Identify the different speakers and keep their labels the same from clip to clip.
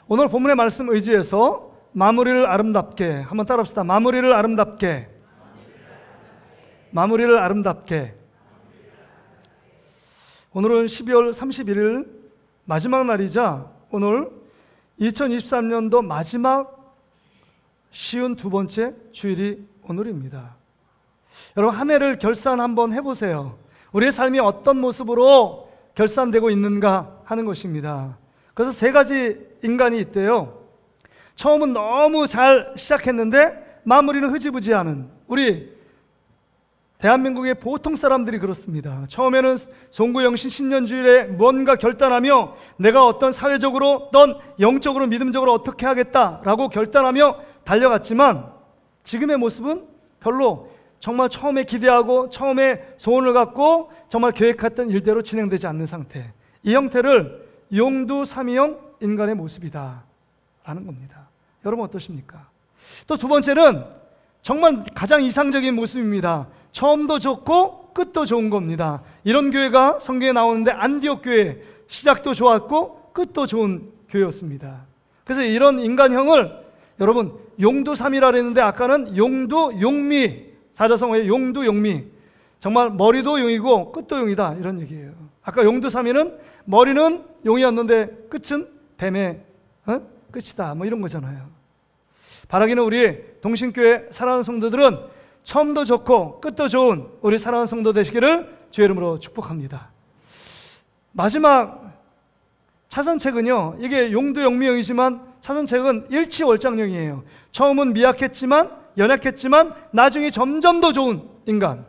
Speaker 1: 오늘 본문의 말씀 의지해서 마무리를 아름답게 한번 따라합시다. 마무리를 아름답게. 마무리를 아름답게. 오늘은 12월 31일 마지막 날이자 오늘 2023년도 마지막 52번째 주일이 오늘입니다. 여러분, 한 해를 결산 한번 해보세요. 우리의 삶이 어떤 모습으로 결산되고 있는가 하는 것입니다. 그래서 세 가지 인간이 있대요. 처음은 너무 잘 시작했는데 마무리는 흐지부지하는, 우리 대한민국의 보통 사람들이 그렇습니다. 처음에는 송구영신 신년주일에 뭔가 결단하며 내가 어떤 사회적으로 어떤 영적으로 믿음적으로 어떻게 하겠다라고 결단하며 달려갔지만 지금의 모습은 별로 정말 처음에 기대하고 처음에 소원을 갖고 정말 계획했던 일대로 진행되지 않는 상태, 이 형태를 용두사미형 인간의 모습이다 라는 겁니다. 여러분 어떠십니까? 또 두 번째는 정말 가장 이상적인 모습입니다. 처음도 좋고 끝도 좋은 겁니다. 이런 교회가 성경에 나오는데 안디옥 교회, 시작도 좋았고 끝도 좋은 교회였습니다. 그래서 이런 인간형을 여러분 용두삼이라 그랬는데 아까는 용두용미, 사자성어의 용두용미, 정말 머리도 용이고 끝도 용이다 이런 얘기예요. 아까 용두삼이는 머리는 용이었는데 끝은 뱀의 끝이다 뭐 이런 거잖아요. 바라기는 우리 동신교회 사랑하는 성도들은 처음도 좋고 끝도 좋은 우리 사랑하는 성도 되시기를 주의 이름으로 축복합니다. 마지막 차선책은요, 이게 용두영미형이지만 차선책은 일치월장형이에요. 처음은 미약했지만 연약했지만 나중에 점점 더 좋은 인간,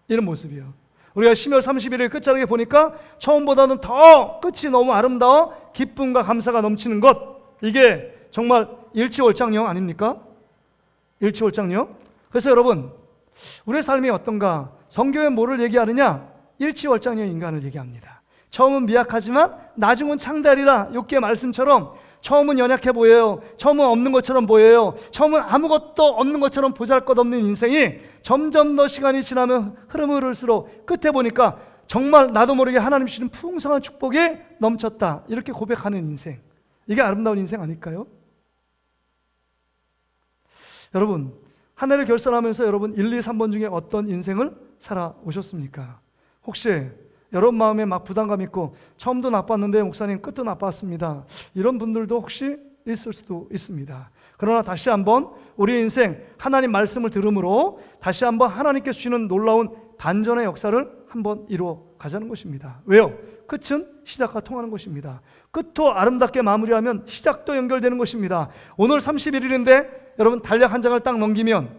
Speaker 1: 이런 모습이에요. 우리가 12월 31일 끝자락에 보니까 처음보다는 더 끝이 너무 아름다워 기쁨과 감사가 넘치는 것, 이게 정말 일치월장형 아닙니까? 일치월장형. 그래서 여러분, 우리의 삶이 어떤가? 성경에 뭐를 얘기하느냐? 일치월장형 인간을 얘기합니다. 처음은 미약하지만 나중은 창대하리라. 욥기의 말씀처럼 처음은 연약해 보여요. 처음은 없는 것처럼 보여요. 처음은 아무것도 없는 것처럼 보잘것없는 인생이 점점 더 시간이 지나면 흐름을 흐를수록 끝에 보니까 정말 나도 모르게 하나님 주시는 풍성한 축복이 넘쳤다, 이렇게 고백하는 인생, 이게 아름다운 인생 아닐까요? 여러분, 한 해를 결산하면서 여러분 1, 2, 3번 중에 어떤 인생을 살아오셨습니까? 혹시 여러분 마음에 막 부담감 있고 처음도 나빴는데 목사님 끝도 나빴습니다, 이런 분들도 혹시 있을 수도 있습니다. 그러나 다시 한번 우리 인생 하나님 말씀을 들음으로 다시 한번 하나님께서 주시는 놀라운 반전의 역사를 한번 이루어 가자는 것입니다. 왜요? 끝은 시작과 통하는 것입니다. 끝도 아름답게 마무리하면 시작도 연결되는 것입니다. 오늘 31일인데 여러분 달력 한 장을 딱 넘기면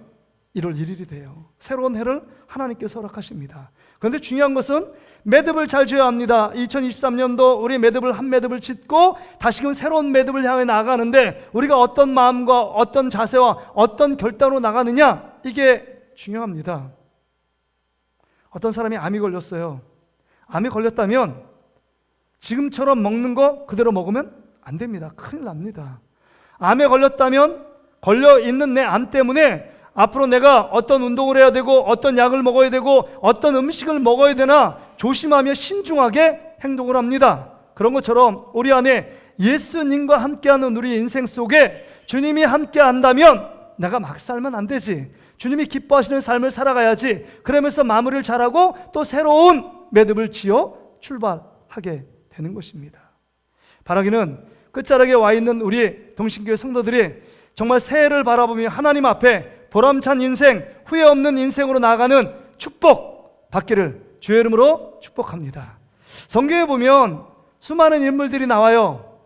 Speaker 1: 1월 1일이 돼요. 새로운 해를 하나님께서 허락하십니다. 그런데 중요한 것은 매듭을 잘 지어야 합니다. 2023년도 우리 매듭을 한 매듭을 짓고 다시금 새로운 매듭을 향해 나아가는데 우리가 어떤 마음과 어떤 자세와 어떤 결단으로 나가느냐, 이게 중요합니다. 어떤 사람이 암이 걸렸어요. 암이 걸렸다면 지금처럼 먹는 거 그대로 먹으면 안 됩니다. 큰일 납니다. 암에 걸렸다면 걸려있는 내 암 때문에 앞으로 내가 어떤 운동을 해야 되고 어떤 약을 먹어야 되고 어떤 음식을 먹어야 되나 조심하며 신중하게 행동을 합니다. 그런 것처럼 우리 안에 예수님과 함께하는 우리 인생 속에 주님이 함께한다면 내가 막 살면 안 되지. 주님이 기뻐하시는 삶을 살아가야지. 그러면서 마무리를 잘하고 또 새로운 매듭을 지어 출발하게 되는 것입니다. 바라기는 끝자락에 와 있는 우리 동신교회 성도들이 정말 새해를 바라보며 하나님 앞에 보람찬 인생, 후회 없는 인생으로 나아가는 축복 받기를 주의 이름으로 축복합니다. 성경에 보면 수많은 인물들이 나와요.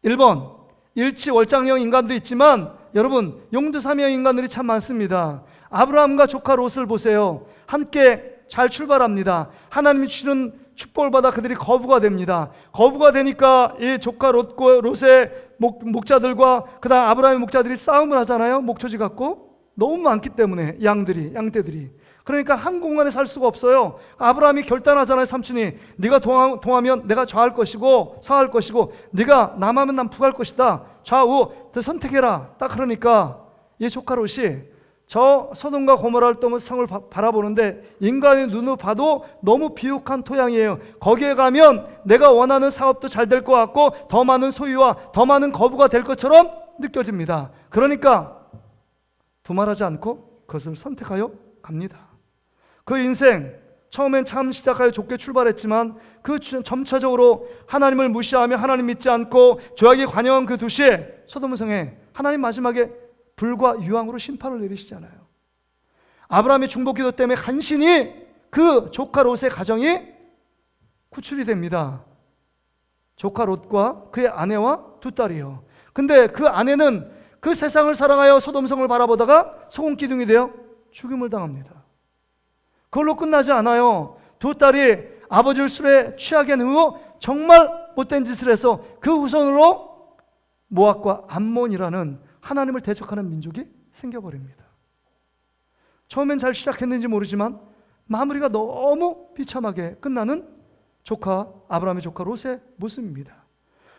Speaker 1: 1번 일치월장형 인간도 있지만 여러분 용두삼형 인간들이 참 많습니다. 아브라함과 조카 롯을 보세요. 함께 잘 출발합니다. 하나님이 주시는 축복을 받아 그들이 거부가 됩니다. 거부가 되니까 이 조카 롯의 목자들과 그 다음 아브라함의 목자들이 싸움을 하잖아요. 목초지 갖고 너무 많기 때문에 양떼들이. 그러니까 한 공간에 살 수가 없어요. 아브라함이 결단하잖아요. 삼촌이 네가 동하면 내가 좌할 것이고 서할 것이고 네가 남하면 난 북할 것이다. 좌우 선택해라. 딱 그러니까 이 조카 롯이 저 소돔과 고모라를 떠는 성을 바라보는데 인간의 눈으로 봐도 너무 비옥한 토양이에요. 거기에 가면 내가 원하는 사업도 잘 될 것 같고 더 많은 소유와 더 많은 거부가 될 것처럼 느껴집니다. 그러니까 두말하지 않고 그것을 선택하여 갑니다. 그 인생 처음엔 참 시작하여 좋게 출발했지만 그 점차적으로 하나님을 무시하며 하나님 믿지 않고 죄악에 관여한 그 도시에 소돔 성에 하나님 마지막에 불과 유황으로 심판을 내리시잖아요. 아브라함의 중보기도 때문에 간신히 그 조카 롯의 가정이 구출이 됩니다. 조카 롯과 그의 아내와 두 딸이요. 근데 그 아내는 그 세상을 사랑하여 소돔성을 바라보다가 소금기둥이 되어 죽임을 당합니다. 그걸로 끝나지 않아요. 두 딸이 아버지를 술에 취하게 한 후 정말 못된 짓을 해서 그 후손으로 모압과 암몬이라는 하나님을 대적하는 민족이 생겨버립니다. 처음엔 잘 시작했는지 모르지만 마무리가 너무 비참하게 끝나는 아브라함의 조카 롯의 모습입니다.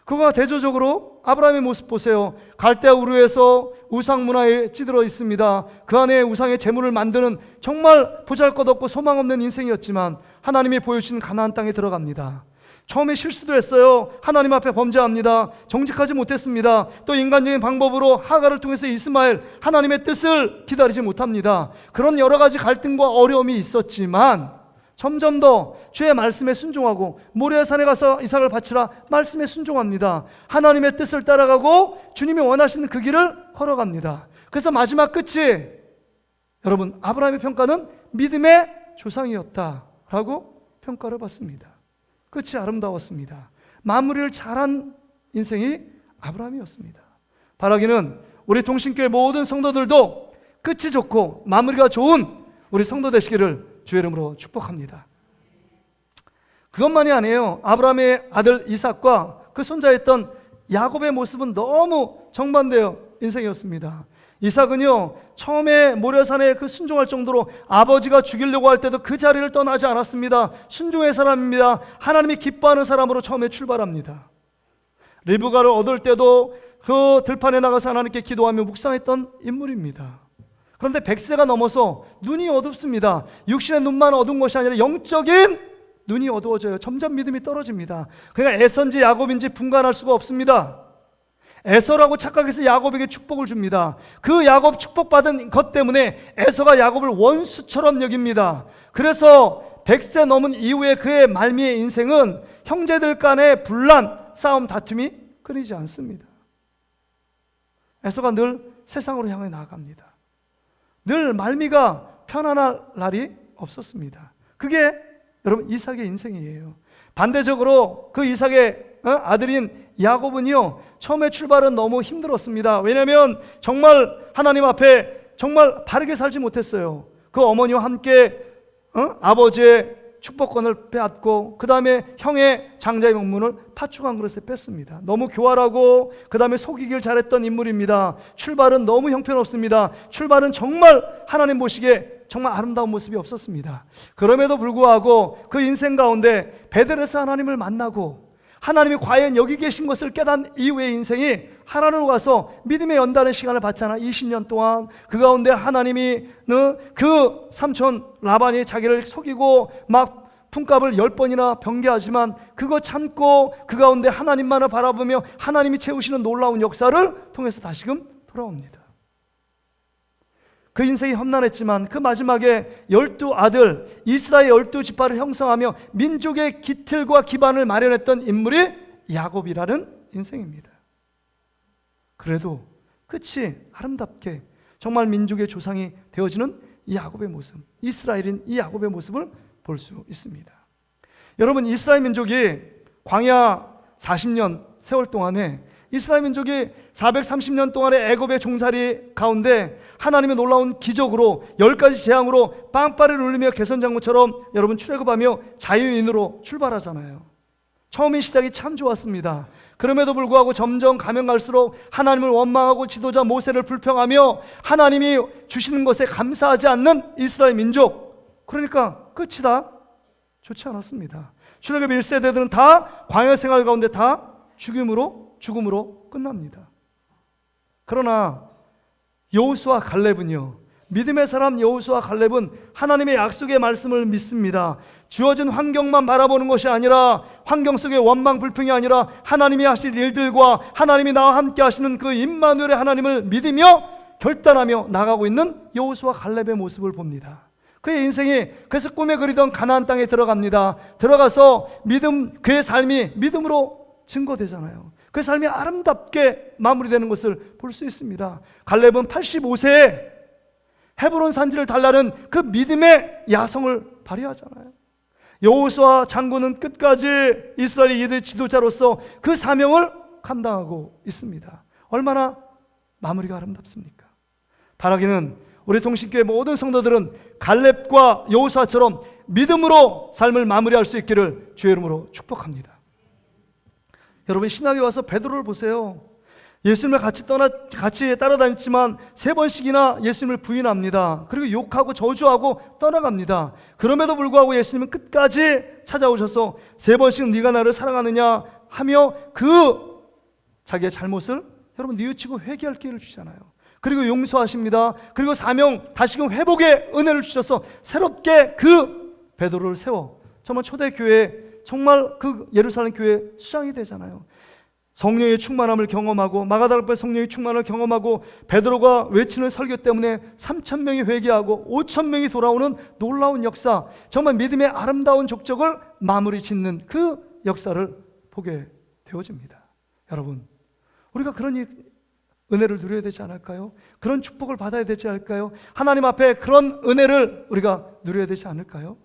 Speaker 1: 그거가 대조적으로 아브라함의 모습 보세요. 갈대아 우르에서 우상 문화에 찌들어 있습니다. 그 안에 우상의 제물을 만드는 정말 보잘것없고 소망 없는 인생이었지만 하나님이 보여주신 가나안 땅에 들어갑니다. 처음에 실수도 했어요. 하나님 앞에 범죄합니다. 정직하지 못했습니다. 또 인간적인 방법으로 하갈을 통해서 이스마엘, 하나님의 뜻을 기다리지 못합니다. 그런 여러 가지 갈등과 어려움이 있었지만 점점 더 주의 말씀에 순종하고 모리아 산에 가서 이삭을 바치라 말씀에 순종합니다. 하나님의 뜻을 따라가고 주님이 원하시는 그 길을 걸어갑니다. 그래서 마지막 끝이 여러분 아브라함의 평가는 믿음의 조상이었다라고 평가를 받습니다. 끝이 아름다웠습니다. 마무리를 잘한 인생이 아브라함이었습니다. 바라기는 우리 동신교회 모든 성도들도 끝이 좋고 마무리가 좋은 우리 성도 되시기를 주의 이름으로 축복합니다. 그것만이 아니에요. 아브라함의 아들 이삭과 그 손자였던 야곱의 모습은 너무 정반대의 인생이었습니다. 이삭은요 처음에 모리아산에 그 순종할 정도로 아버지가 죽이려고 할 때도 그 자리를 떠나지 않았습니다. 순종의 사람입니다. 하나님이 기뻐하는 사람으로 처음에 출발합니다. 리브가를 얻을 때도 그 들판에 나가서 하나님께 기도하며 묵상했던 인물입니다. 그런데 100세가 넘어서 눈이 어둡습니다. 육신의 눈만 어두운 것이 아니라 영적인 눈이 어두워져요. 점점 믿음이 떨어집니다. 그러니까 에서인지 야곱인지 분간할 수가 없습니다. 에서라고 착각해서 야곱에게 축복을 줍니다. 그 야곱 축복받은 것 때문에 에서가 야곱을 원수처럼 여깁니다. 그래서 100세 넘은 이후에 그의 말미의 인생은 형제들 간의 분란, 싸움, 다툼이 끊이지 않습니다. 에서가 늘 세상으로 향해 나아갑니다. 늘 말미가 편안할 날이 없었습니다. 그게 여러분 이삭의 인생이에요. 반대적으로 그 이삭의 아들인 야곱은요 처음에 출발은 너무 힘들었습니다. 왜냐하면 정말 하나님 앞에 정말 바르게 살지 못했어요. 그 어머니와 함께 아버지의 축복권을 빼앗고 그 다음에 형의 장자의 명분을 파축한 그릇에 뺐습니다. 너무 교활하고 그 다음에 속이길 잘했던 인물입니다. 출발은 너무 형편없습니다. 출발은 정말 하나님 보시기에 정말 아름다운 모습이 없었습니다. 그럼에도 불구하고 그 인생 가운데 베델에서 하나님을 만나고 하나님이 과연 여기 계신 것을 깨닫는 이후의 인생이 하나님으로 가서 믿음의 연단의 시간을 받잖아. 20년 동안 그 가운데 하나님이 그 삼촌 라반이 자기를 속이고 막 품값을 10번이나 변개하지만 그거 참고 그 가운데 하나님만을 바라보며 하나님이 채우시는 놀라운 역사를 통해서 다시금 돌아옵니다. 그 인생이 험난했지만 그 마지막에 12아들 이스라엘 12지파를 형성하며 민족의 기틀과 기반을 마련했던 인물이 야곱이라는 인생입니다. 그래도 끝이 아름답게 정말 민족의 조상이 되어지는 이 야곱의 모습, 이스라엘인 이 야곱의 모습을 볼 수 있습니다. 여러분 이스라엘 민족이 광야 40년 세월 동안에 이스라엘 민족이 430년 동안의 애굽의 종살이 가운데 하나님의 놀라운 기적으로 10가지 재앙으로 빵빠레를 울리며 개선장군처럼 여러분 출애굽하며 자유인으로 출발하잖아요. 처음의 시작이 참 좋았습니다. 그럼에도 불구하고 점점 가면 갈수록 하나님을 원망하고 지도자 모세를 불평하며 하나님이 주시는 것에 감사하지 않는 이스라엘 민족, 그러니까 끝이 다 좋지 않았습니다. 출애굽 1세대들은 다 광야 생활 가운데 다 죽음으로 끝납니다. 그러나 여호수아 갈렙은요 믿음의 사람 여호수아 갈렙은 하나님의 약속의 말씀을 믿습니다. 주어진 환경만 바라보는 것이 아니라, 환경 속의 원망 불평이 아니라 하나님이 하실 일들과 하나님이 나와 함께 하시는 그 임마누엘의 하나님을 믿으며 결단하며 나가고 있는 여호수아 갈렙의 모습을 봅니다. 그의 인생이 그래서 꿈에 그리던 가나안 땅에 들어갑니다. 들어가서 그의 삶이 믿음으로 증거되잖아요. 그 삶이 아름답게 마무리되는 것을 볼 수 있습니다. 갈렙은 85세에 헤브론 산지를 달라는 그 믿음의 야성을 발휘하잖아요. 여호수아 장군은 끝까지 이스라엘 이들 지도자로서 그 사명을 감당하고 있습니다. 얼마나 마무리가 아름답습니까? 바라기는 우리 동신교회 모든 성도들은 갈렙과 여호수아처럼 믿음으로 삶을 마무리할 수 있기를 주의 이름으로 축복합니다. 여러분, 신학에 와서 베드로를 보세요. 예수님을 같이 따라다녔지만 3번씩이나 예수님을 부인합니다. 그리고 욕하고 저주하고 떠나갑니다. 그럼에도 불구하고 예수님은 끝까지 찾아오셔서 3번씩 네가 나를 사랑하느냐 하며 그 자기의 잘못을 여러분 뉘우치고 회개할 기회를 주잖아요. 그리고 용서하십니다. 그리고 사명 다시금 회복의 은혜를 주셔서 새롭게 그 베드로를 세워 정말 초대교회, 정말 그 예루살렘 교회 수장이 되잖아요. 성령의 충만함을 경험하고, 마가다락배 성령의 충만함을 경험하고, 베드로가 외치는 설교 때문에 3,000명이 회개하고 5,000명이 돌아오는 놀라운 역사, 정말 믿음의 아름다운 족적을 마무리 짓는 그 역사를 보게 되어집니다. 여러분, 우리가 그런 은혜를 누려야 되지 않을까요? 그런 축복을 받아야 되지 않을까요? 하나님 앞에 그런 은혜를 우리가 누려야 되지 않을까요?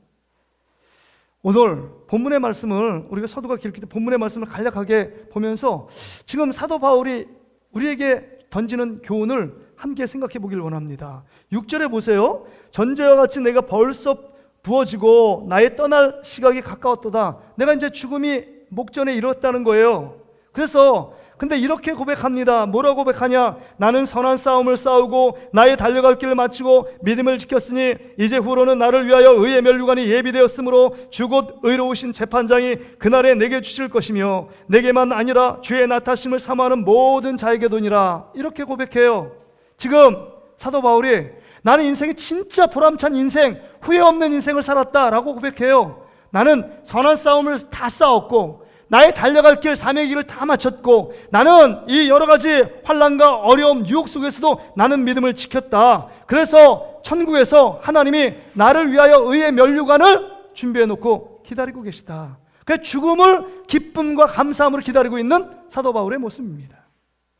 Speaker 1: 오늘 본문의 말씀을, 우리가 서두가 길기 때문에 본문의 말씀을 간략하게 보면서 지금 사도 바울이 우리에게 던지는 교훈을 함께 생각해 보길 원합니다. 6절에 보세요. 전제와 같이 내가 벌써 부어지고 나의 떠날 시각이 가까웠도다. 내가 이제 죽음이 목전에 이뤘다는 거예요. 그래서 근데 이렇게 고백합니다. 뭐라고 고백하냐? 나는 선한 싸움을 싸우고 나의 달려갈 길을 마치고 믿음을 지켰으니 이제 후로는 나를 위하여 의의 면류관이 예비되었으므로 주 곧 의로우신 재판장이 그날에 내게 주실 것이며 내게만 아니라 주의 나타심을 사모하는 모든 자에게도니라. 이렇게 고백해요. 지금 사도 바울이 나는 인생이 진짜 보람찬 인생, 후회 없는 인생을 살았다라고 고백해요. 나는 선한 싸움을 다 싸웠고 나의 달려갈 길, 사명의 길을 다 마쳤고 나는 이 여러 가지 환난과 어려움, 유혹 속에서도 나는 믿음을 지켰다. 그래서 천국에서 하나님이 나를 위하여 의의 면류관을 준비해 놓고 기다리고 계시다. 그 죽음을 기쁨과 감사함으로 기다리고 있는 사도 바울의 모습입니다.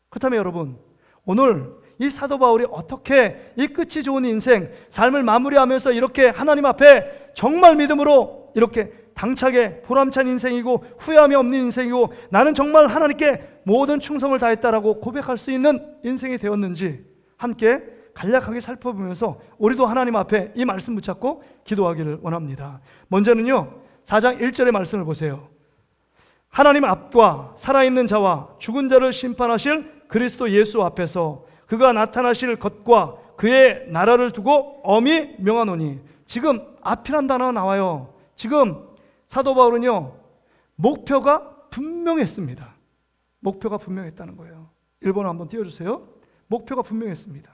Speaker 1: 그렇다면 여러분, 오늘 이 사도 바울이 어떻게 이 끝이 좋은 인생, 삶을 마무리하면서 이렇게 하나님 앞에 정말 믿음으로 이렇게 당차게 보람찬 인생이고 후회함이 없는 인생이고 나는 정말 하나님께 모든 충성을 다했다라고 고백할 수 있는 인생이 되었는지 함께 간략하게 살펴보면서 우리도 하나님 앞에 이 말씀 붙잡고 기도하기를 원합니다. 먼저는요, 4장 1절의 말씀을 보세요. 하나님 앞과 살아있는 자와 죽은 자를 심판하실 그리스도 예수 앞에서 그가 나타나실 것과 그의 나라를 두고 엄히 명하노니. 지금 앞이란 단어가 나와요. 지금 사도 바울은요, 목표가 분명했습니다. 목표가 분명했다는 거예요. 1번을 한번 띄워주세요. 목표가 분명했습니다.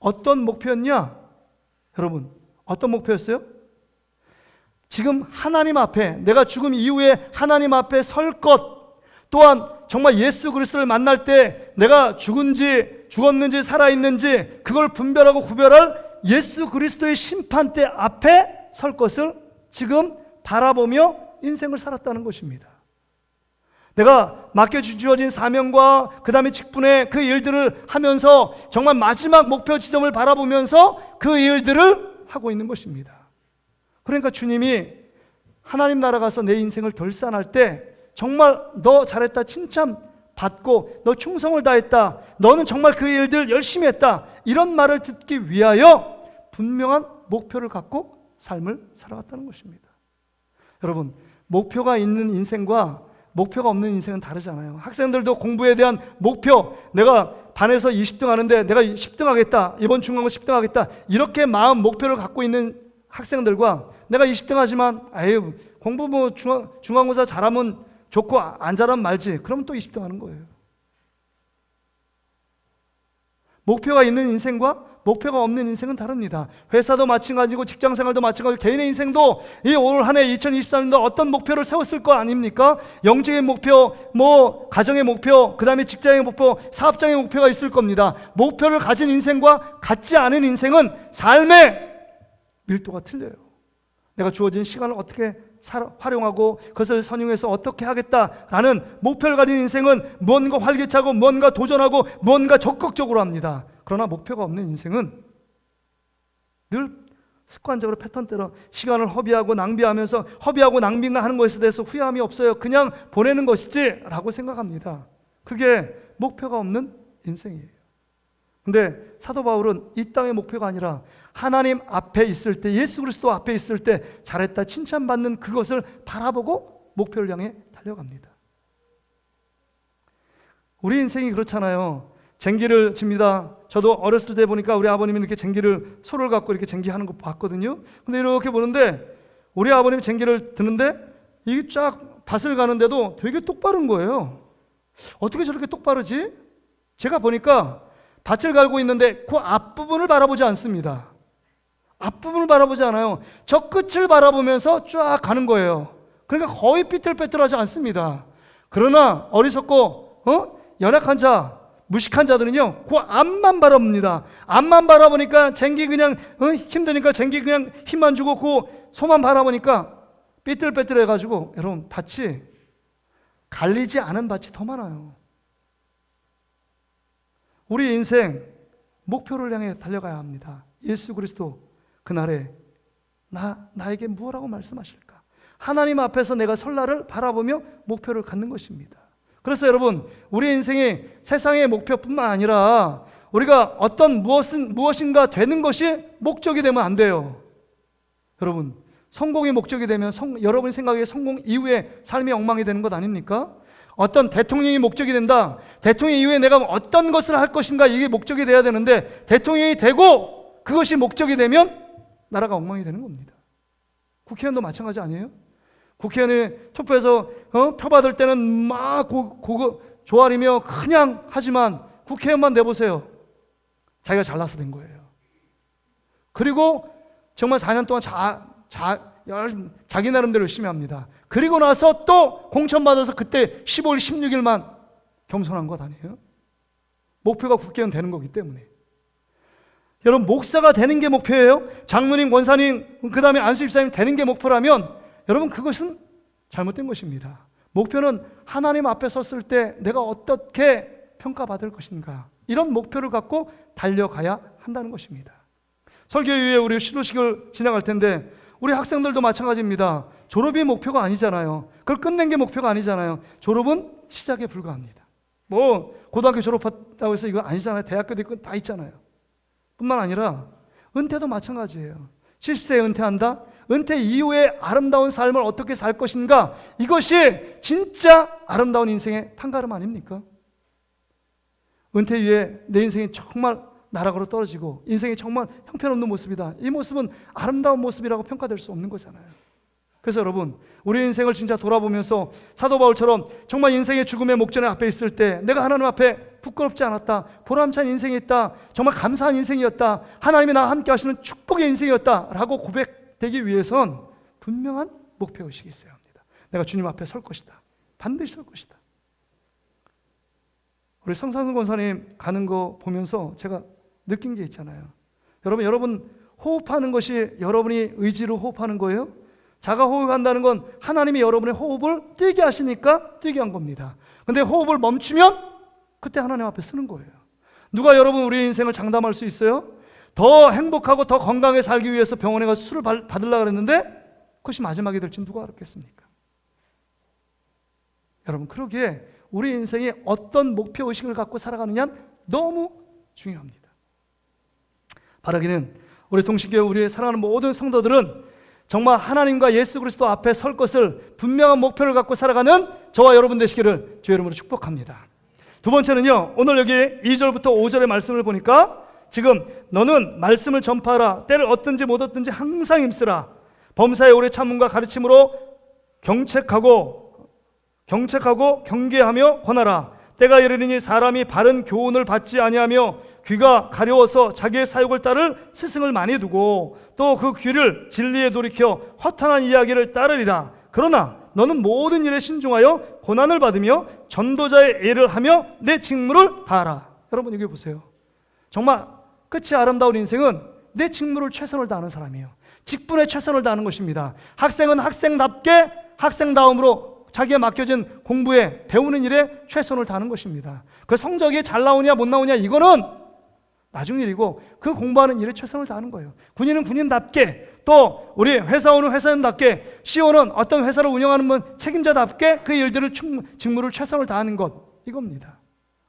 Speaker 1: 어떤 목표였냐? 여러분, 어떤 목표였어요? 지금 하나님 앞에, 내가 죽음 이후에 하나님 앞에 설 것, 또한 정말 예수 그리스도를 만날 때 내가 죽었는지 살아있는지 그걸 분별하고 구별할 예수 그리스도의 심판대 앞에 설 것을 지금 바라보며 인생을 살았다는 것입니다. 내가 맡겨주어진 사명과 그 다음에 직분의 그 일들을 하면서 정말 마지막 목표 지점을 바라보면서 그 일들을 하고 있는 것입니다. 그러니까 주님이 하나님 나라 가서 내 인생을 결산할 때 정말 너 잘했다 칭찬 받고 너 충성을 다했다, 너는 정말 그 일들 열심히 했다, 이런 말을 듣기 위하여 분명한 목표를 갖고 삶을 살아갔다는 것입니다. 여러분, 목표가 있는 인생과 목표가 없는 인생은 다르잖아요. 학생들도 공부에 대한 목표, 내가 반에서 20등 하는데 내가 10등 하겠다, 이번 중간고사 10등 하겠다, 이렇게 마음 목표를 갖고 있는 학생들과 내가 20등 하지만 아유 공부 뭐 중간고사 잘하면 좋고 안 잘하면 말지, 그러면 또 20등 하는 거예요. 목표가 있는 인생과 목표가 없는 인생은 다릅니다. 회사도 마찬가지고 직장생활도 마찬가지고 개인의 인생도 이 올 한 해 2023년도 어떤 목표를 세웠을 거 아닙니까? 영적인 목표, 가정의 목표, 그 다음에 직장의 목표, 사업장의 목표가 있을 겁니다. 목표를 가진 인생과 갖지 않은 인생은 삶의 밀도가 틀려요. 내가 주어진 시간을 어떻게 활용하고 그것을 선용해서 어떻게 하겠다라는 목표를 가진 인생은 무언가 활기차고 무언가 도전하고 무언가 적극적으로 합니다. 그러나 목표가 없는 인생은 늘 습관적으로 패턴대로 시간을 허비하고 낭비하는 것에 대해서 후회함이 없어요. 그냥 보내는 것이지 라고 생각합니다. 그게 목표가 없는 인생이에요. 근데 사도 바울은 이 땅의 목표가 아니라 하나님 앞에 있을 때, 예수 그리스도 앞에 있을 때 잘했다 칭찬받는 그것을 바라보고 목표를 향해 달려갑니다. 우리 인생이 그렇잖아요. 쟁기를 칩니다. 저도 어렸을 때 보니까 우리 아버님이 이렇게 소를 갖고 이렇게 쟁기하는 거 봤거든요. 근데 이렇게 보는데 우리 아버님이 쟁기를 드는데 이게 쫙 밭을 가는데도 되게 똑바른 거예요. 어떻게 저렇게 똑바르지? 제가 보니까 밭을 갈고 있는데 그 앞부분을 바라보지 않습니다. 앞부분을 바라보지 않아요. 저 끝을 바라보면서 쫙 가는 거예요. 그러니까 거의 삐뚤빼뚤하지 않습니다. 그러나 어리석고 연약한 자, 무식한 자들은요 그 앞만 바라봅니다. 앞만 바라보니까 쟁기 그냥 힘드니까 쟁기 그냥 힘만 주고 그 소만 바라보니까 삐뚤빼뚤해가지고 여러분 밭이 갈리지 않은 밭이 더 많아요. 우리 인생 목표를 향해 달려가야 합니다. 예수 그리스도 그날에 나에게 무엇라고 말씀하실까? 하나님 앞에서 내가 설날을 바라보며 목표를 갖는 것입니다. 그래서 여러분 우리 인생이 세상의 목표뿐만 아니라 우리가 무엇인가 되는 것이 목적이 되면 안 돼요. 여러분 성공이 목적이 되면 여러분 생각에 성공 이후에 삶이 엉망이 되는 것 아닙니까? 어떤 대통령이 목적이 된다. 대통령 이후에 내가 어떤 것을 할 것인가 이게 목적이 돼야 되는데 대통령이 되고 그것이 목적이 되면 나라가 엉망이 되는 겁니다. 국회의원도 마찬가지 아니에요? 국회의원이 투표해서 표 받을 때는 막 조아리며 그냥 하지만 국회의원만 내보세요. 자기가 잘나서 된 거예요. 그리고 정말 4년 동안 자기 나름대로 열심히 합니다. 그리고 나서 또 공천받아서 그때 15일, 16일만 겸손한 것 아니에요? 목표가 국회의원 되는 거기 때문에. 여러분 목사가 되는 게 목표예요? 장로님, 권사님, 그 다음에 안수집사님 되는 게 목표라면 여러분 그것은 잘못된 것입니다. 목표는 하나님 앞에 섰을 때 내가 어떻게 평가받을 것인가 이런 목표를 갖고 달려가야 한다는 것입니다. 설교 이후에 우리 시도식을 지나갈 텐데 우리 학생들도 마찬가지입니다. 졸업이 목표가 아니잖아요. 그걸 끝낸 게 목표가 아니잖아요. 졸업은 시작에 불과합니다. 고등학교 졸업했다고 해서 이거 아니잖아요. 대학교도 있고 다 있잖아요. 뿐만 아니라 은퇴도 마찬가지예요. 70세에 은퇴한다? 은퇴 이후에 아름다운 삶을 어떻게 살 것인가? 이것이 진짜 아름다운 인생의 판가름 아닙니까? 은퇴 이후에 내 인생이 정말 나락으로 떨어지고 인생이 정말 형편없는 모습이다. 이 모습은 아름다운 모습이라고 평가될 수 없는 거잖아요. 그래서 여러분 우리 인생을 진짜 돌아보면서 사도 바울처럼 정말 인생의 죽음의 목전에 앞에 있을 때 내가 하나님 앞에 부끄럽지 않았다, 보람찬 인생이 있다, 정말 감사한 인생이었다, 하나님이 나와 함께 하시는 축복의 인생이었다 라고 고백되기 위해선 분명한 목표의식이 있어야 합니다. 내가 주님 앞에 설 것이다, 반드시 설 것이다. 우리 성산순 권사님 가는 거 보면서 제가 느낀 게 있잖아요. 여러분 호흡하는 것이 여러분이 의지로 호흡하는 거예요? 자가 호흡한다는 건 하나님이 여러분의 호흡을 뛰게 하시니까 뛰게 한 겁니다. 근데 호흡을 멈추면 그때 하나님 앞에 서는 거예요. 누가 여러분 우리 인생을 장담할 수 있어요? 더 행복하고 더 건강하게 살기 위해서 병원에 가서 수술을 받으려고 그랬는데 그것이 마지막이 될지 누가 알았겠습니까? 여러분 그러기에 우리 인생에 어떤 목표의식을 갖고 살아가느냐는 너무 중요합니다. 바라기는 우리 동식교회 우리의 사랑하는 모든 성도들은 정말 하나님과 예수 그리스도 앞에 설 것을 분명한 목표를 갖고 살아가는 저와 여러분 되시기를 주의 이름으로 축복합니다. 두 번째는요, 오늘 여기 2절부터 5절의 말씀을 보니까 지금 너는 말씀을 전파하라. 때를 얻든지 못 얻든지 항상 힘쓰라. 범사의 오래 참음과 가르침으로 경책하고 경계하며 권하라. 때가 이르리니 사람이 바른 교훈을 받지 아니하며 귀가 가려워서 자기의 사욕을 따를 스승을 많이 두고 또 그 귀를 진리에 돌이켜 허탄한 이야기를 따르리라. 그러나 너는 모든 일에 신중하여 고난을 받으며 전도자의 일을 하며 내 직무를 다하라. 여러분 여기 보세요. 정말 끝이 아름다운 인생은 내 직무를 최선을 다하는 사람이에요. 직분에 최선을 다하는 것입니다. 학생은 학생답게 학생다움으로 자기에 맡겨진 공부에 배우는 일에 최선을 다하는 것입니다. 그 성적이 잘 나오냐 못 나오냐 이거는 나중 일이고 그 공부하는 일에 최선을 다하는 거예요. 군인은 군인답게 또 우리 회사원은 회사원답게 CEO는 어떤 회사를 운영하는 분 책임자답게 그 일들을 직무를 최선을 다하는 것 이겁니다.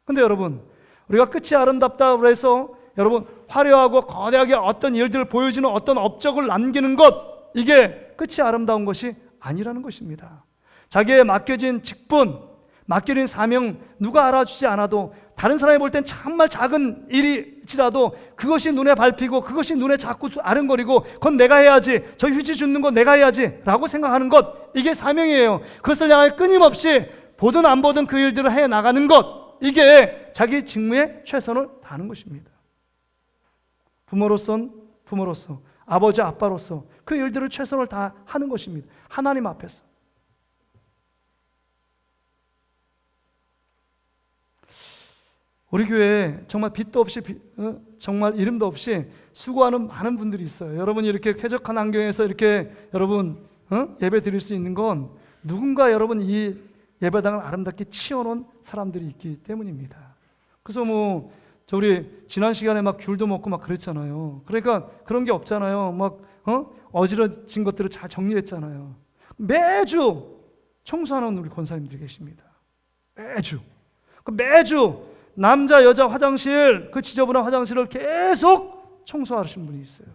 Speaker 1: 근데 여러분 우리가 끝이 아름답다고 해서 여러분 화려하고 거대하게 어떤 일들을 보여주는 어떤 업적을 남기는 것 이게 끝이 아름다운 것이 아니라는 것입니다. 자기의 맡겨진 직분, 맡겨진 사명 누가 알아주지 않아도 다른 사람이 볼 땐 정말 작은 일이지라도 그것이 눈에 밟히고 그것이 눈에 자꾸 아른거리고 그건 내가 해야지, 저 휴지 줍는 건 내가 해야지 라고 생각하는 것 이게 사명이에요. 그것을 향해 끊임없이 보든 안 보든 그 일들을 해나가는 것 이게 자기 직무에 최선을 다하는 것입니다. 부모로서 아버지 아빠로서 그 일들을 최선을 다하는 것입니다. 하나님 앞에서. 우리 교회에 정말 빛도 없이 정말 이름도 없이 수고하는 많은 분들이 있어요. 여러분이 이렇게 쾌적한 환경에서 이렇게 여러분 예배 드릴 수 있는 건 누군가 여러분 이 예배당을 아름답게 치워놓은 사람들이 있기 때문입니다. 그래서 우리 지난 시간에 막 귤도 먹고 막 그랬잖아요. 그러니까 그런 게 없잖아요. 막 어지러진 것들을 잘 정리했잖아요. 매주 청소하는 우리 권사님들이 계십니다. 매주 남자 여자 화장실 그 지저분한 화장실을 계속 청소하시는 분이 있어요.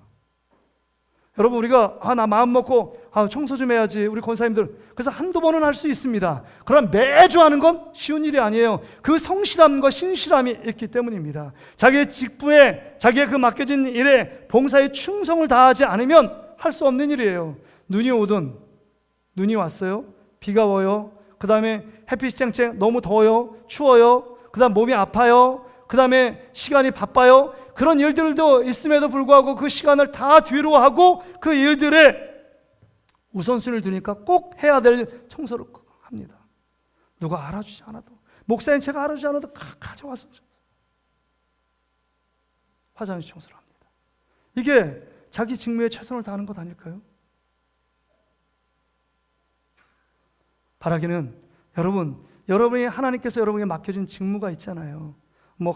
Speaker 1: 여러분 우리가 나 마음 먹고 청소 좀 해야지 우리 권사님들 그래서 한두 번은 할 수 있습니다. 그러나 매주 하는 건 쉬운 일이 아니에요. 그 성실함과 신실함이 있기 때문입니다. 자기의 직분에 자기의 그 맡겨진 일에 봉사에 충성을 다하지 않으면 할 수 없는 일이에요. 눈이 오든 눈이 왔어요. 비가 와요. 그 다음에 햇빛이 쨍쨍 너무 더워요. 추워요. 그 다음 몸이 아파요. 그 다음에 시간이 바빠요. 그런 일들도 있음에도 불구하고 그 시간을 다 뒤로 하고 그 일들에 우선순위를 두니까 꼭 해야 될 청소를 합니다. 누가 알아주지 않아도 목사님 제가 알아주지 않아도 가져와서 화장실 청소를 합니다. 이게 자기 직무에 최선을 다하는 것 아닐까요? 바라기는 여러분이 하나님께서 여러분에게 맡겨진 직무가 있잖아요.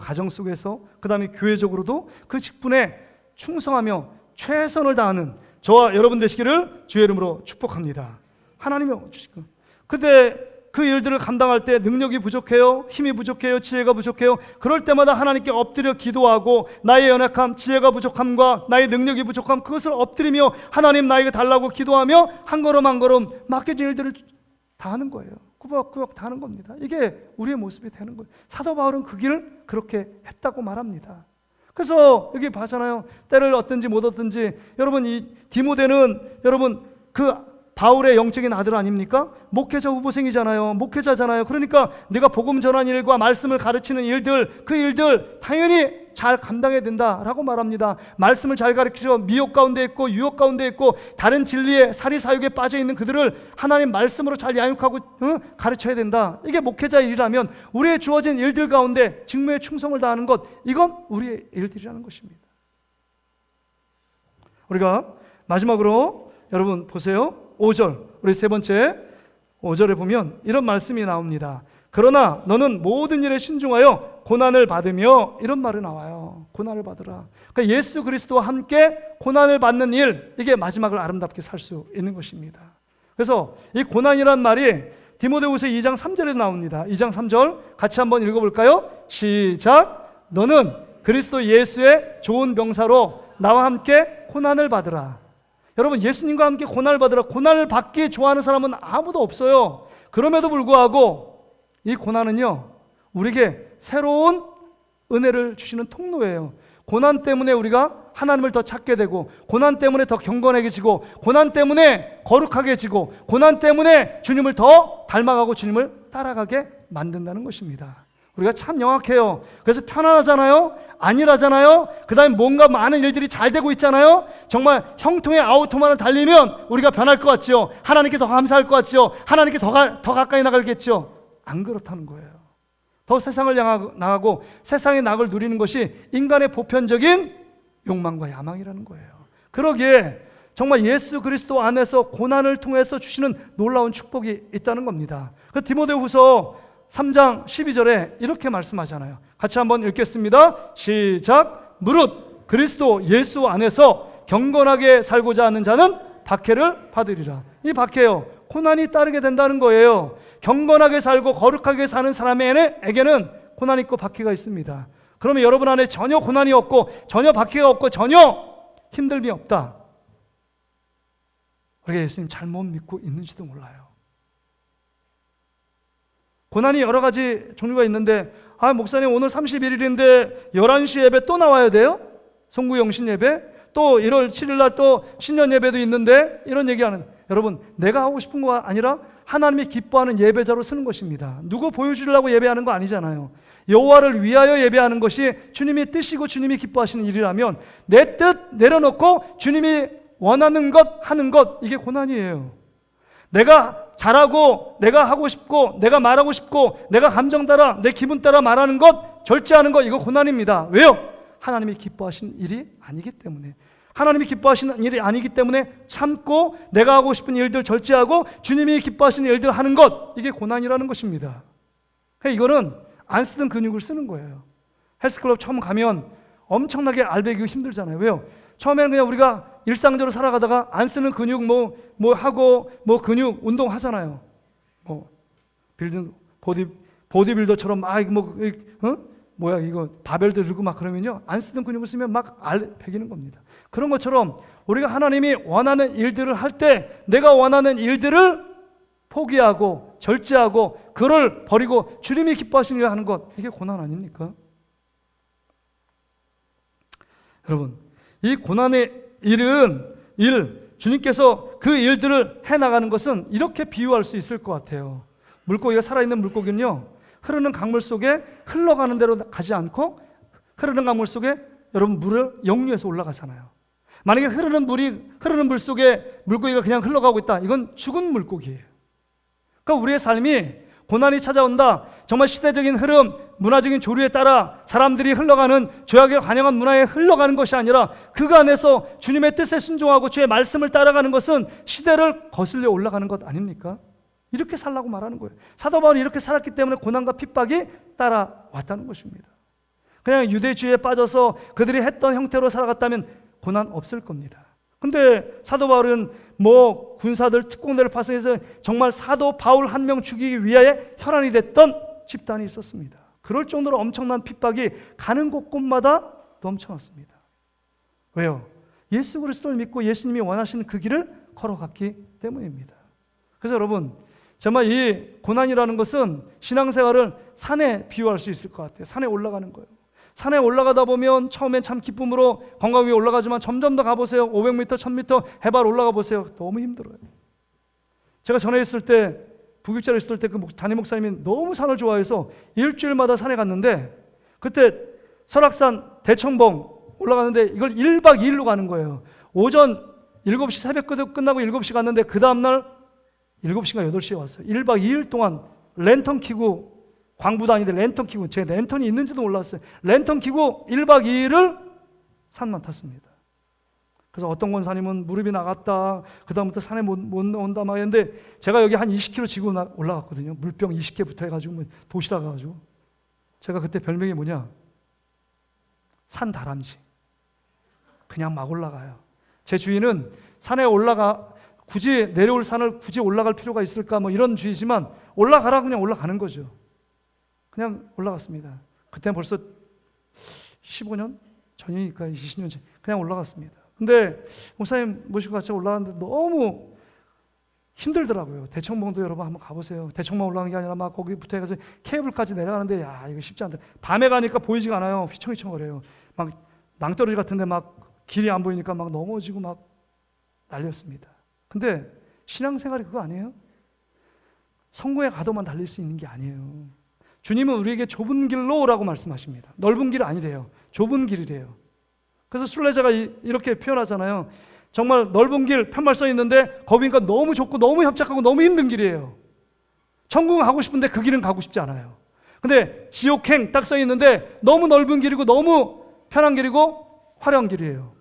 Speaker 1: 가정 속에서 그 다음에 교회적으로도 그 직분에 충성하며 최선을 다하는 저와 여러분 되시기를 주의 이름으로 축복합니다. 하나님이 주시고 근데 그 일들을 감당할 때 능력이 부족해요. 힘이 부족해요. 지혜가 부족해요. 그럴 때마다 하나님께 엎드려 기도하고 나의 연약함, 지혜가 부족함과 나의 능력이 부족함 그것을 엎드리며 하나님 나에게 달라고 기도하며 한 걸음 한 걸음 맡겨진 일들을 다 하는 거예요. 꾸벅꾸벅 다 하는 겁니다. 이게 우리의 모습이 되는 거예요. 사도 바울은 그 길을 그렇게 했다고 말합니다. 그래서 여기 봐잖아요. 때를 얻든지 못 얻든지 여러분 이 디모데는 여러분 그 바울의 영적인 아들 아닙니까? 목회자 후보생이잖아요. 목회자잖아요. 그러니까 내가 복음 전한 일과 말씀을 가르치는 일들 그 일들 당연히 잘 감당해야 된다라고 말합니다. 말씀을 잘 가르치려 미혹 가운데 있고 유혹 가운데 있고 다른 진리에 사리사욕에 빠져 있는 그들을 하나님 말씀으로 잘 양육하고 가르쳐야 된다. 이게 목회자의 일이라면 우리의 주어진 일들 가운데 직무에 충성을 다하는 것 이건 우리의 일들이라는 것입니다. 우리가 마지막으로 여러분 보세요. 5절 우리 세 번째 5절에 보면 이런 말씀이 나옵니다. 그러나 너는 모든 일에 신중하여 고난을 받으며 이런 말이 나와요. 고난을 받으라. 그러니까 예수 그리스도와 함께 고난을 받는 일 이게 마지막을 아름답게 살 수 있는 것입니다. 그래서 이 고난이란 말이 디모데후서 2장 3절에 나옵니다. 2장 3절 같이 한번 읽어볼까요? 시작. 너는 그리스도 예수의 좋은 병사로 나와 함께 고난을 받으라. 여러분 예수님과 함께 고난을 받으라. 고난을 받기 좋아하는 사람은 아무도 없어요. 그럼에도 불구하고 이 고난은요 우리에게 새로운 은혜를 주시는 통로예요. 고난 때문에 우리가 하나님을 더 찾게 되고 고난 때문에 더 경건해지고 고난 때문에 거룩하게지고 고난 때문에 주님을 더 닮아가고 주님을 따라가게 만든다는 것입니다. 우리가 참 영악해요. 그래서 편안하잖아요. 안일하잖아요. 그 다음에 뭔가 많은 일들이 잘 되고 있잖아요. 정말 형통의 아우토만을 달리면 우리가 변할 것 같죠. 하나님께 더 감사할 것 같죠. 하나님께 더 가까이 나가겠죠. 안 그렇다는 거예요. 더 세상을 향하고 나가고 세상의 낙을 누리는 것이 인간의 보편적인 욕망과 야망이라는 거예요. 그러기에 정말 예수 그리스도 안에서 고난을 통해서 주시는 놀라운 축복이 있다는 겁니다. 그 디모데후서 3장 12절에 이렇게 말씀하잖아요. 같이 한번 읽겠습니다. 시작. 무릇 그리스도 예수 안에서 경건하게 살고자 하는 자는 박해를 받으리라. 이 박해요, 고난이 따르게 된다는 거예요. 경건하게 살고 거룩하게 사는 사람에게는 고난이 있고 박해가 있습니다. 그러면 여러분 안에 전혀 고난이 없고 전혀 박해가 없고 전혀 힘듦이 없다, 우리가 예수님 잘못 믿고 있는지도 몰라요. 고난이 여러 가지 종류가 있는데, 목사님 오늘 31일인데 11시 예배 또 나와야 돼요? 송구영신 예배? 또 1월 7일 날 또 신년 예배도 있는데, 이런 얘기하는, 여러분 내가 하고 싶은 거 아니라 하나님이 기뻐하는 예배자로 쓰는 것입니다. 누구 보여주려고 예배하는 거 아니잖아요. 여호와를 위하여 예배하는 것이 주님이 뜻이고 주님이 기뻐하시는 일이라면 내 뜻 내려놓고 주님이 원하는 것 하는 것, 이게 고난이에요. 내가 잘하고 내가 하고 싶고 내가 말하고 싶고 내가 감정 따라 내 기분 따라 말하는 것, 절제하는 것, 이거 고난입니다. 왜요? 하나님이 기뻐하시는 일이 아니기 때문에. 하나님이 기뻐하시는 일이 아니기 때문에 참고 내가 하고 싶은 일들 절제하고 주님이 기뻐하시는 일들 하는 것, 이게 고난이라는 것입니다. 이거는 안 쓰던 근육을 쓰는 거예요. 헬스클럽 처음 가면 엄청나게 알배기가 힘들잖아요. 왜요? 처음에는 그냥 우리가 일상적으로 살아가다가 안 쓰는 근육 하고 근육 운동 하잖아요. 보디빌더처럼 이거 바벨도 들고 막 그러면요, 안 쓰던 근육을 쓰면 막 배기는 겁니다. 그런 것처럼 우리가 하나님이 원하는 일들을 할 때 내가 원하는 일들을 포기하고 절제하고 그를 버리고 주님이 기뻐하시는 일을 하는 것, 이게 고난 아닙니까? 여러분, 이 고난의 주님께서 그 일들을 해나가는 것은 이렇게 비유할 수 있을 것 같아요. 물고기가, 살아있는 물고기는요, 흐르는 강물 속에 흘러가는 대로 가지 않고 흐르는 강물 속에 여러분 물을 역류해서 올라가잖아요. 만약에 흐르는 물 속에 물고기가 그냥 흘러가고 있다, 이건 죽은 물고기예요. 그러니까 우리의 삶이 고난이 찾아온다, 정말 시대적인 흐름, 문화적인 조류에 따라 사람들이 흘러가는 죄악에 관영한 문화에 흘러가는 것이 아니라 그 안에서 주님의 뜻에 순종하고 주의 말씀을 따라가는 것은 시대를 거슬려 올라가는 것 아닙니까? 이렇게 살라고 말하는 거예요. 사도 바울이 이렇게 살았기 때문에 고난과 핍박이 따라왔다는 것입니다. 그냥 유대주의에 빠져서 그들이 했던 형태로 살아갔다면 고난 없을 겁니다. 근데 사도 바울은 군사들, 특공대를 파송해서 정말 사도 바울 한 명 죽이기 위하여 혈안이 됐던 집단이 있었습니다. 그럴 정도로 엄청난 핍박이 가는 곳곳마다 넘쳐났습니다. 왜요? 예수 그리스도를 믿고 예수님이 원하시는 그 길을 걸어갔기 때문입니다. 그래서 여러분, 정말 이 고난이라는 것은 신앙생활을 산에 비유할 수 있을 것 같아요. 산에 올라가는 거예요. 산에 올라가다 보면 처음엔 참 기쁨으로 건강 위에 올라가지만 점점 더 가보세요. 500m, 1000m 해발 올라가 보세요. 너무 힘들어요. 제가 전에 있을 때, 부교육자로 있을 때 그 담임 목사님이 너무 산을 좋아해서 일주일마다 산에 갔는데, 그때 설악산 대청봉 올라가는데 이걸 1박 2일로 가는 거예요. 오전 7시 새벽기도 끝나고 7시 갔는데 그 다음날 7시인가 8시에 왔어요. 1박 2일 동안 랜턴 켜고, 광부도 아닌데 랜턴 켜고, 제 랜턴이 있는지도 몰랐어요. 랜턴 켜고 1박 2일을 산만 탔습니다. 그래서 어떤 권사님은 무릎이 나갔다, 그 다음부터 산에 못 온다 막 했는데, 제가 여기 한 20km 지고 올라갔거든요. 물병 20개부터 해가지고 도시락 가가지고. 제가 그때 별명이 뭐냐, 산 다람쥐. 그냥 막 올라가요. 제 주인은 산에 굳이 내려올 산을 굳이 올라갈 필요가 있을까 이런 주의지만, 올라가라 그냥 올라가는 거죠. 그냥 올라갔습니다. 그때는 벌써 15년 전이니까 20년 전, 그냥 올라갔습니다. 근데 목사님 모시고 같이 올라갔는데 너무 힘들더라고요. 대청봉도 여러분 한번 가보세요. 대청봉 올라가는 게 아니라 막 거기부터 해서 케이블까지 내려가는데, 이거 쉽지 않다. 밤에 가니까 보이지가 않아요. 휘청휘청거려요. 막 낭떠러지 같은데 막 길이 안 보이니까 막 넘어지고 막 난리였습니다. 근데 신앙생활이 그거 아니에요? 성공에 가도만 달릴 수 있는 게 아니에요. 주님은 우리에게 좁은 길로 오라고 말씀하십니다. 넓은 길 아니래요. 좁은 길이래요. 그래서 순례자가 이렇게 표현하잖아요. 정말 넓은 길 편말 써 있는데 거기가 너무 좁고 너무 협착하고 너무 힘든 길이에요. 천국은 가고 싶은데 그 길은 가고 싶지 않아요. 근데 지옥행 딱 써 있는데 너무 넓은 길이고 너무 편한 길이고 화려한 길이에요.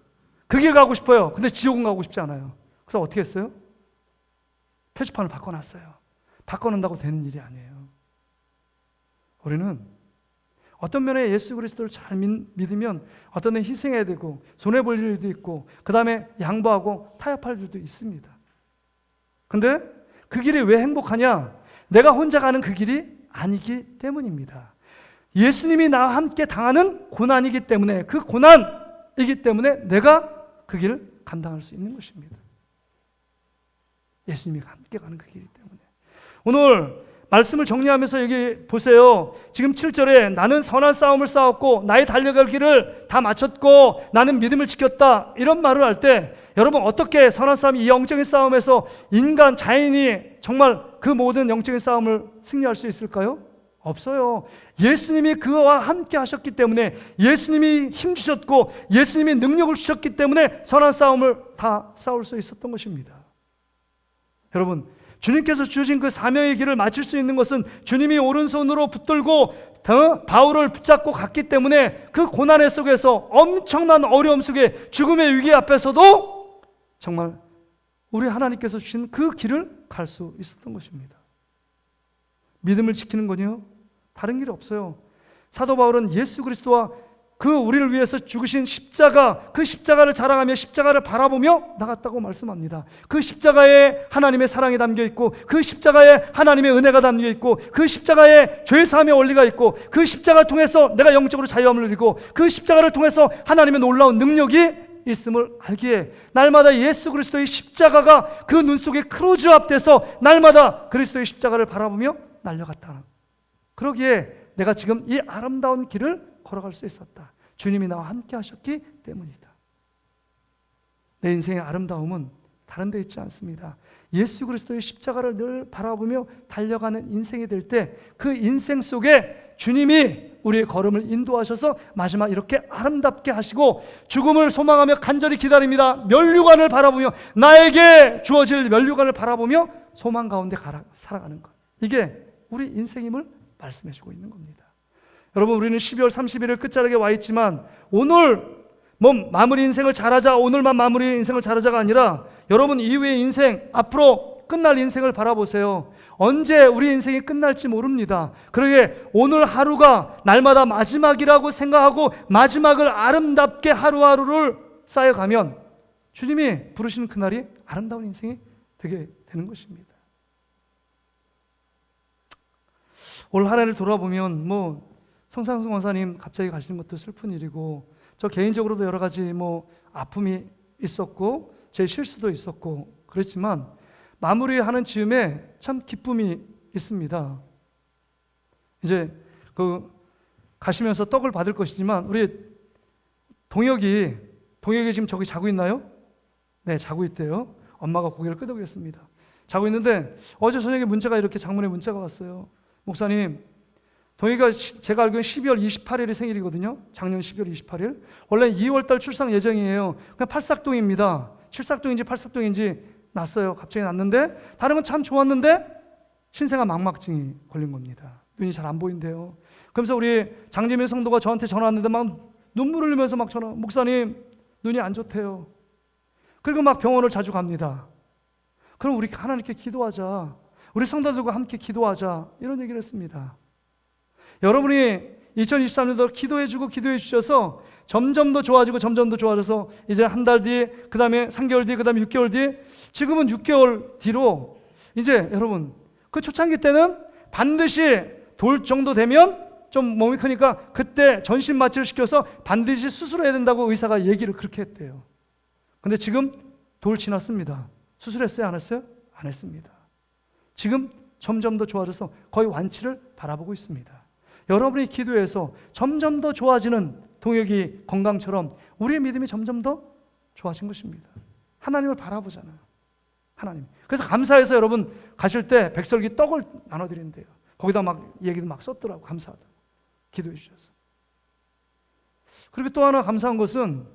Speaker 1: 그 길 가고 싶어요. 근데 지옥은 가고 싶지 않아요. 그래서 어떻게 했어요? 표지판을 바꿔놨어요. 바꿔놓는다고 되는 일이 아니에요. 우리는 어떤 면에 예수 그리스도를 잘 믿으면 어떤 데 희생해야 되고 손해볼 일도 있고 그 다음에 양보하고 타협할 일도 있습니다. 근데 그 길이 왜 행복하냐? 내가 혼자 가는 그 길이 아니기 때문입니다. 예수님이 나와 함께 당하는 고난이기 때문에, 그 고난이기 때문에 내가 그 길을 감당할 수 있는 것입니다. 예수님이 함께 가는 그 길이기 때문에. 오늘 말씀을 정리하면서 여기 보세요. 지금 7절에 나는 선한 싸움을 싸웠고 나의 달려갈 길을 다 마쳤고 나는 믿음을 지켰다, 이런 말을 할 때 여러분 어떻게 선한 싸움, 이 영적인 싸움에서 인간, 자연이 정말 그 모든 영적인 싸움을 승리할 수 있을까요? 없어요. 예수님이 그와 함께 하셨기 때문에, 예수님이 힘 주셨고 예수님이 능력을 주셨기 때문에 선한 싸움을 다 싸울 수 있었던 것입니다. 여러분, 주님께서 주신 그 사명의 길을 마칠 수 있는 것은 주님이 오른손으로 붙들고 바울을 붙잡고 갔기 때문에 그 고난의 속에서, 엄청난 어려움 속에, 죽음의 위기 앞에서도 정말 우리 하나님께서 주신 그 길을 갈 수 있었던 것입니다. 믿음을 지키는 건요, 다른 길이 없어요. 사도 바울은 예수 그리스도와 그 우리를 위해서 죽으신 십자가, 그 십자가를 자랑하며 십자가를 바라보며 나갔다고 말씀합니다. 그 십자가에 하나님의 사랑이 담겨 있고, 그 십자가에 하나님의 은혜가 담겨 있고, 그 십자가에 죄사함의 원리가 있고, 그 십자가를 통해서 내가 영적으로 자유함을 누리고, 그 십자가를 통해서 하나님의 놀라운 능력이 있음을 알기에 날마다 예수 그리스도의 십자가가 그 눈 속에 크로즈 앞돼서 날마다 그리스도의 십자가를 바라보며 날려갔다. 그러기에 내가 지금 이 아름다운 길을 걸어갈 수 있었다. 주님이 나와 함께 하셨기 때문이다. 내 인생의 아름다움은 다른 데 있지 않습니다. 예수 그리스도의 십자가를 늘 바라보며 달려가는 인생이 될 때 그 인생 속에 주님이 우리의 걸음을 인도하셔서 마지막 이렇게 아름답게 하시고, 죽음을 소망하며 간절히 기다립니다. 면류관을 바라보며, 나에게 주어질 면류관을 바라보며 소망 가운데 살아가는 것, 이게 우리 인생임을 말씀해 주고 있는 겁니다. 여러분, 우리는 12월 31일 끝자락에 와 있지만 오늘 마무리 인생을 잘하자, 오늘만 마무리 인생을 잘하자가 아니라 여러분 이후의 인생, 앞으로 끝날 인생을 바라보세요. 언제 우리 인생이 끝날지 모릅니다. 그러기에 오늘 하루가 날마다 마지막이라고 생각하고 마지막을 아름답게 하루하루를 쌓여가면 주님이 부르시는 그날이 아름다운 인생이 되게 되는 것입니다. 올 한 해를 돌아보면 성상승 원사님 갑자기 가시는 것도 슬픈 일이고, 저 개인적으로도 여러 가지 아픔이 있었고 제 실수도 있었고 그랬지만 마무리하는 즈음에 참 기쁨이 있습니다. 이제 가시면서 떡을 받을 것이지만 우리 동혁이 지금 저기 자고 있나요? 네, 자고 있대요. 엄마가 고개를 끄덕였습니다. 자고 있는데 어제 저녁에 문자가, 이렇게 장문의 문자가 왔어요. 목사님, 동희가 제가 알기로는 12월 28일이 생일이거든요. 작년 12월 28일. 원래 2월달 출산 예정이에요. 그냥 팔싹동입니다. 칠삭동인지 팔싹동인지 났어요. 갑자기 났는데 다른 건 참 좋았는데 신생아 망막증이 걸린 겁니다. 눈이 잘 안 보인대요. 그러면서 우리 장재민 성도가 저한테 전화 왔는데 막 눈물을 흘리면서 막 전화, 목사님 눈이 안 좋대요. 그리고 막 병원을 자주 갑니다. 그럼 우리 하나님께 기도하자, 우리 성도들과 함께 기도하자, 이런 얘기를 했습니다. 여러분이 2023년도 기도해주고 기도해 주셔서 점점 더 좋아지고 점점 더 좋아져서 이제 한 달 뒤, 그 다음에 3개월 뒤, 그 다음에 6개월 뒤, 지금은 6개월 뒤로 이제 여러분, 그 초창기 때는 반드시 돌 정도 되면 좀 몸이 크니까 그때 전신 마취를 시켜서 반드시 수술해야 된다고 의사가 얘기를 그렇게 했대요. 근데 지금 돌 지났습니다. 수술했어요? 안 했어요? 안 했습니다. 지금 점점 더 좋아져서 거의 완치를 바라보고 있습니다. 여러분이 기도해서 점점 더 좋아지는 동혁이 건강처럼 우리의 믿음이 점점 더 좋아진 것입니다. 하나님을 바라보잖아요. 하나님. 그래서 감사해서 여러분 가실 때 백설기 떡을 나눠드린대요. 거기다 막 얘기도 막 썼더라고. 감사하다. 기도해 주셔서. 그리고 또 하나 감사한 것은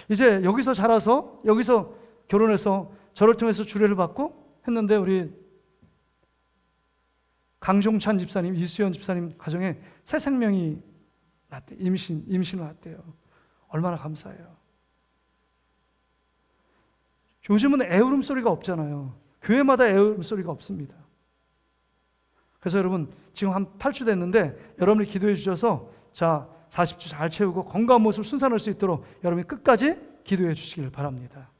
Speaker 1: 이제 여기서 자라서 여기서 결혼해서 저를 통해서 주례를 받고 했는데 우리 강종찬 집사님, 이수연 집사님 가정에 새 생명이 났대. 임신을 했대요. 얼마나 감사해요. 요즘은 애울음 소리가 없잖아요. 교회마다 애울음 소리가 없습니다. 그래서 여러분 지금 한 8주 됐는데 여러분이 기도해 주셔서 자 40주 잘 채우고 건강한 모습 순산할 수 있도록 여러분이 끝까지 기도해 주시길 바랍니다.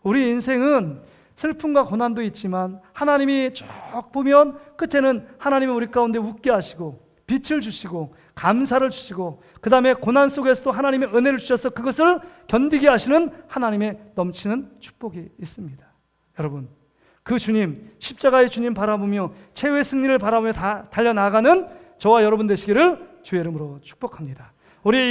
Speaker 1: 우리 인생은 슬픔과 고난도 있지만 하나님이 쭉 보면 끝에는 하나님이 우리 가운데 웃게 하시고 빛을 주시고 감사를 주시고 그 다음에 고난 속에서도 하나님의 은혜를 주셔서 그것을 견디게 하시는 하나님의 넘치는 축복이 있습니다. 여러분 그 주님, 십자가의 주님 바라보며 최후의 승리를 바라보며 달려나가는 저와 여러분 되시기를 주의 이름으로 축복합니다. 우리